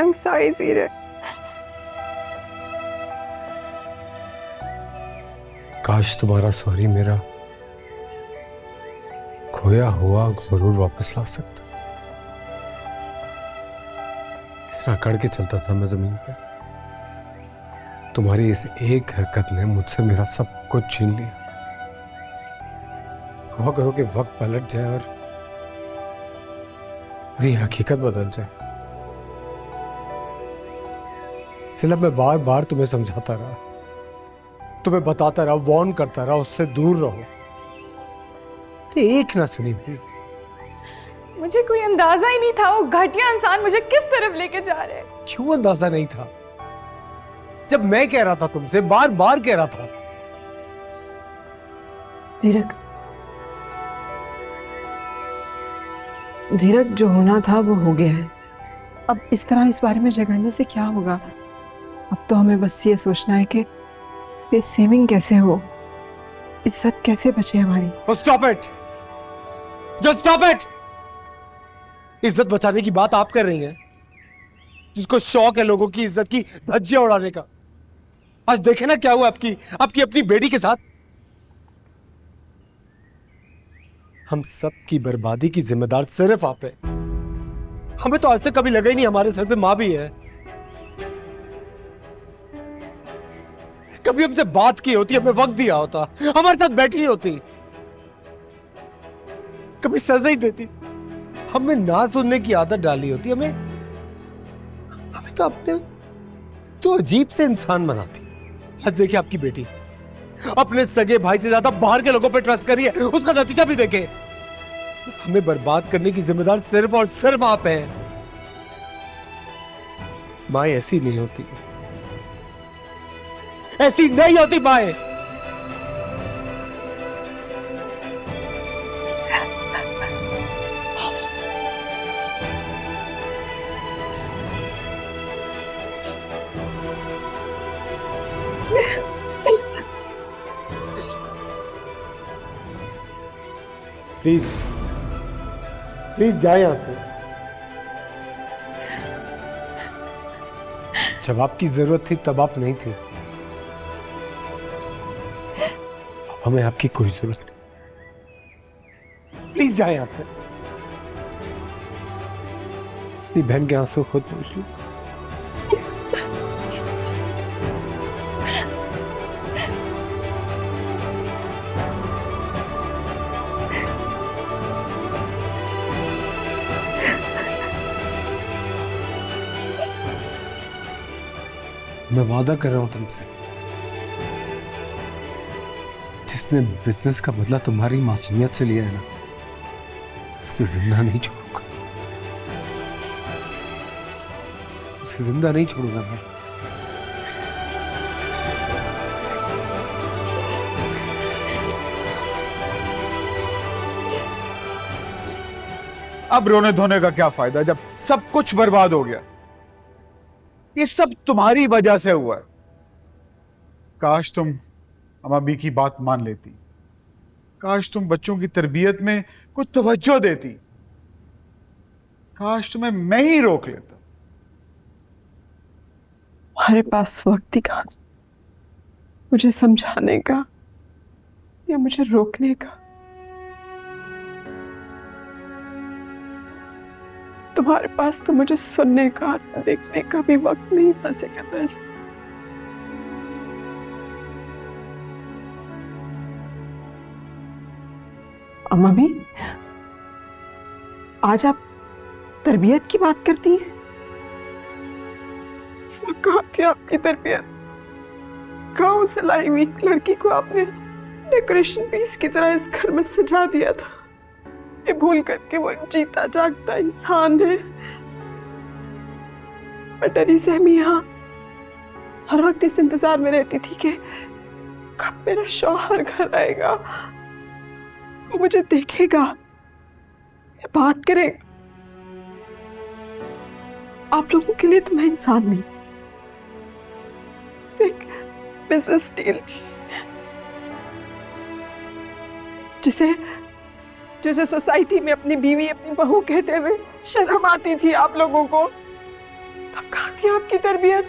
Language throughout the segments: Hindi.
I'm sorry, Zira. काश तुम्हारा सॉरी मेरा खोया हुआ गुरूर वापस ला सकता। किस तरह अकड़ के चलता था मैं जमीन पे। तुम्हारी इस एक हरकत ने मुझसे मेरा सब कुछ छीन लिया। हुआ करो कि वक्त पलट जाए और मेरी हकीकत बदल जाए। सिला मैं बार बार तुम्हें समझाता रहा, तुम्हें बताता रहा, वार्न करता रहा, उससे दूर रहो। एक ना सुनी मेरी। मुझे कोई अंदाजा ही नहीं था वो घटिया इंसान मुझे किस तरफ लेके जा रहे हैं। क्यों अंदाजा नहीं था जब मैं कह रहा था तुमसे, बार बार कह रहा था। जीरक जो होना था वो हो गया है। अब इस तरह इस बारे में झगड़ने से क्या होगा। अब तो हमें बस ये सोचना है कि ये सेविंग कैसे हो, इज्जत कैसे बचे हमारी। Stop it, just stop it. इज्जत बचाने की बात आप कर रही हैं, जिसको शौक है लोगों की इज्जत की धज्जियां उड़ाने का। आज देखे ना क्या हुआ आपकी अपनी बेटी के साथ। हम सब की बर्बादी की जिम्मेदार सिर्फ आप है। हमें तो आज तक कभी लगा ही नहीं हमारे सर पे मां भी है। कभी हमसे बात की होती, हमें वक्त दिया होता, हमारे साथ बैठी होती, कभी सजा ही देती। हमें ना सुनने की आदत डाली होती, हमें तो अपने तो अजीब से इंसान बनाती। आज देखिए आपकी बेटी अपने सगे भाई से ज्यादा बाहर के लोगों पे ट्रस्ट करी है, उसका नतीजा भी देखे। हमें बर्बाद करने की जिम्मेदार सिर्फ और सिर्फ आप हैं। माँ ऐसी नहीं होती, ऐसी नहीं होती माए। प्लीज प्लीज जाए यहां से। जब आपकी जरूरत थी तब आप नहीं थे। अब हमें आपकी कोई जरूरत नहीं। प्लीज जाए यहां से। अपनी बहन के आंसू खुद पूछ लो। मैं वादा कर रहा हूं तुमसे, जिसने बिजनेस का बदला तुम्हारी मासूमियत से लिया है ना, उसे जिंदा नहीं छोड़ूंगा। उसे जिंदा नहीं छोड़ूंगा मैं। अब रोने धोने का क्या फायदा जब सब कुछ बर्बाद हो गया। ये सब तुम्हारी वजह से हुआ है। काश तुम अम्मी की बात मान लेती, काश तुम बच्चों की तरबियत में कुछ तवज्जो देती, काश तुम्हें मैं ही रोक लेता। हमारे पास वक्त ही कहाँ मुझे समझाने का या मुझे रोकने का। तुम्हारे पास तो मुझे सुनने का, देखने का भी वक्त नहीं था सिकंदर। अम्मा भी आज आप तरबियत की बात करती हैं। उस वक्त कहाँ थी आपकी तरबियत? गाँव से लाई हुई लड़की को आपने डेकोरेशन पीस की तरह इस घर में सजा दिया था। ये भूल करके वो जीता जागता इंसान है। मैं डरी सहमी यहाँ हर वक्त इस इंतजार में रहती थी कि कब मेरा शौहर घर आएगा, वो मुझे देखेगा, से बात करेगा। आप लोगों के लिए तो मैं इंसान नहीं, एक बिजनेस डील थी जिसे जिसे सोसाइटी में अपनी बीवी अपनी बहू कहते हुए शर्म आती थी आप लोगों को। तब कहाँ थी आपकी तरबियत?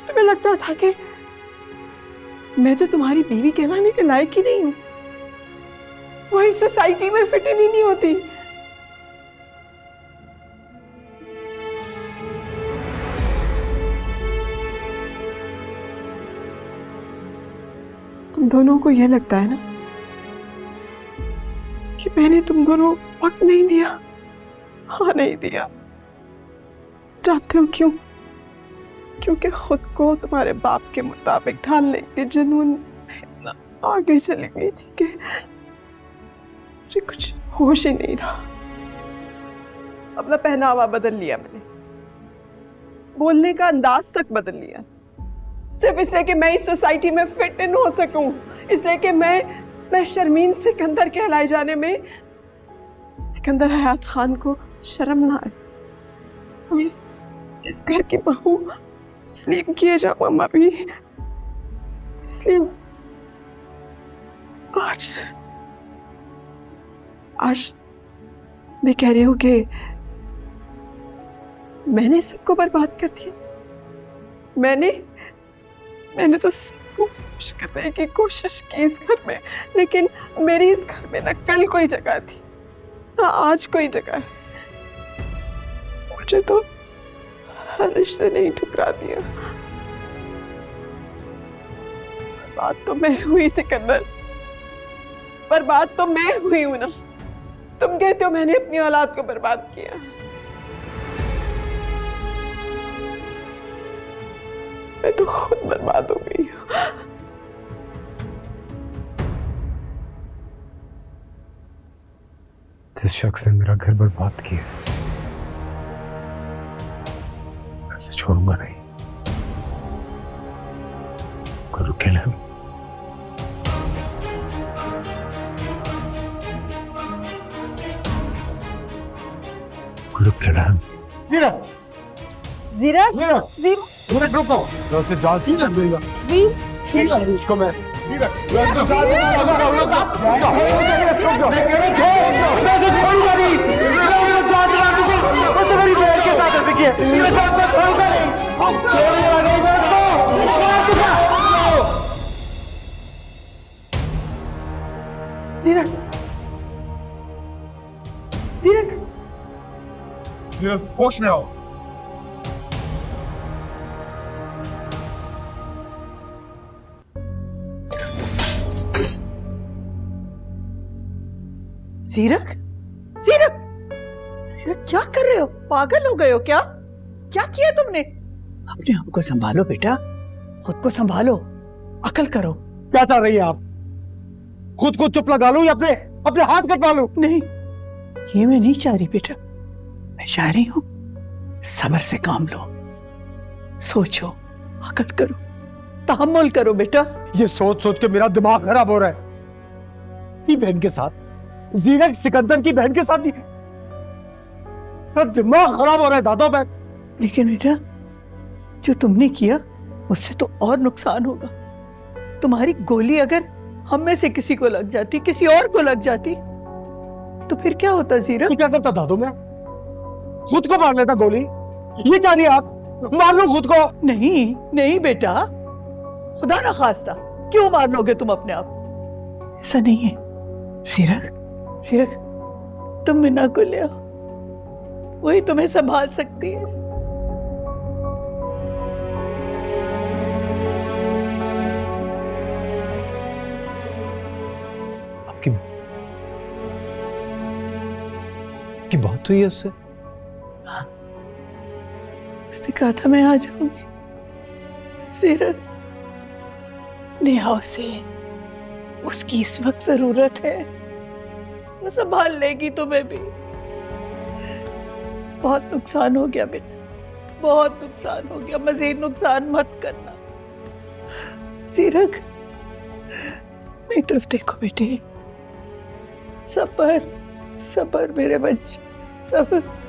तुम्हें लगता था कि मैं तो तुम्हारी बीवी कहलाने के लायक ही नहीं हूं, तुम्हारी सोसाइटी में फिट इन ही नहीं होती। तुम दोनों को यह लगता है ना कि मैंने तुम दोनों वक्त नहीं दिया? हाँ, नहीं दिया। जानते हो क्यों? क्योंकि खुद को तुम्हारे बाप के मुताबिक ढालने के जुनून में इतना आगे चली गई थी कि मुझे कुछ होश ही नहीं रहा। अपना पहनावा बदल लिया मैंने, बोलने का अंदाज तक बदल लिया, सिर्फ इसलिए कि मैं इस सोसाइटी में फिट इन हो सकूं, इसलिए कि मैं शर्मीन सिकंदर कहलाए जाने में सिकंदर हयात खान को शर्म ना आए। हम इस घर की बहू तस्लीम किए जाओ अम्मा भी, इसलिए आज मैं कह रही हूँ कि मैंने सबको बर्बाद कर दिया। मैंने तो सबको खुश करने की कोशिश की इस घर में, लेकिन मेरी इस घर में ना कल कोई जगह थी ना आज कोई जगह है। मुझे तो हर रिश्ते ने ही ठुकरा दिया। बर्बाद तो मैं हुई सिकंदर, बर्बाद तो मैं हुई हूं ना। तुम कहते हो मैंने अपनी औलाद को बर्बाद किया। मैं तो खुद बर्बाद हो गई हूँ। जिस शख्स ने मेरा घर बर्बाद किया, मैं उसे छोड़ूंगा नहीं। गुरु के नाम गुरु के नाम। जीरा जीरा जीरा जीरा जीरा रुको, मैं उसे जान सीरा दूंगा। सीरा उसको मैं सीरा मैं उसको जान दूंगा। मैं कह रहा हूं मैं तो छोड़ूंगा नहीं, मैं उसको जान दूंगा। वो तो मेरी बहन के साथ ऐसे किया, सीरा मैं छोड़ूंगा नहीं, छोड़ूंगा नहीं मैं उसको। जीरा जीरा जीरा होश में आओ। सीरक, सीरक, सीरक क्या कर रहे हो? पागल हो गए हो क्या? क्या किया तुमने? अपने आप को संभालो बेटा, खुद को संभालो, अकल करो। क्या चाह रही है आप? खुद को चुप लगा लूं या अपने हाथ कटवा लूं? नहीं, ये मैं नहीं चाह रही बेटा। मैं चाह रही हूं सब्र से काम लो, सोचो, अकल करो, तहम्मुल करो बेटा। ये सोच सोच के मेरा दिमाग खराब हो रहा है। ये बहन के साथ, जीनत सिकंदर की बहन के साथ ही मेरा दिमाग खराब हो रहा है दादा। बहन लेकिन बेटा जो तुमने किया उससे तो और नुकसान होगा। तुम्हारी गोली अगर हम में से किसी को लग जाती, किसी और को लग जाती, तो फिर क्या होता जीरा? क्या करता दादू? मैं खुद को मार लेता गोली। ये चाह रही आप? मार लो खुद को। नहीं नहीं बेटा, खुदा ना खास्ता, क्यों मार लोगे तुम अपने आप को? ऐसा नहीं है। सीरक, सीरक, तुम मिना को ले आओ, वही तुम्हें संभाल सकती है। आपकी बात हुई है उससे? हाँ, उसने कहा था मैं आ जाऊंगी। सीरक, ले आओ उसे, उसकी इस वक्त जरूरत है, वो संभाल लेगी तुम्हें भी। बहुत नुकसान हो गया बेटा, बहुत नुकसान हो गया, मजीद नुकसान मत करना। सीरक, मेरी तरफ देखो बेटे, सबर सबर मेरे बच्चे, सबर।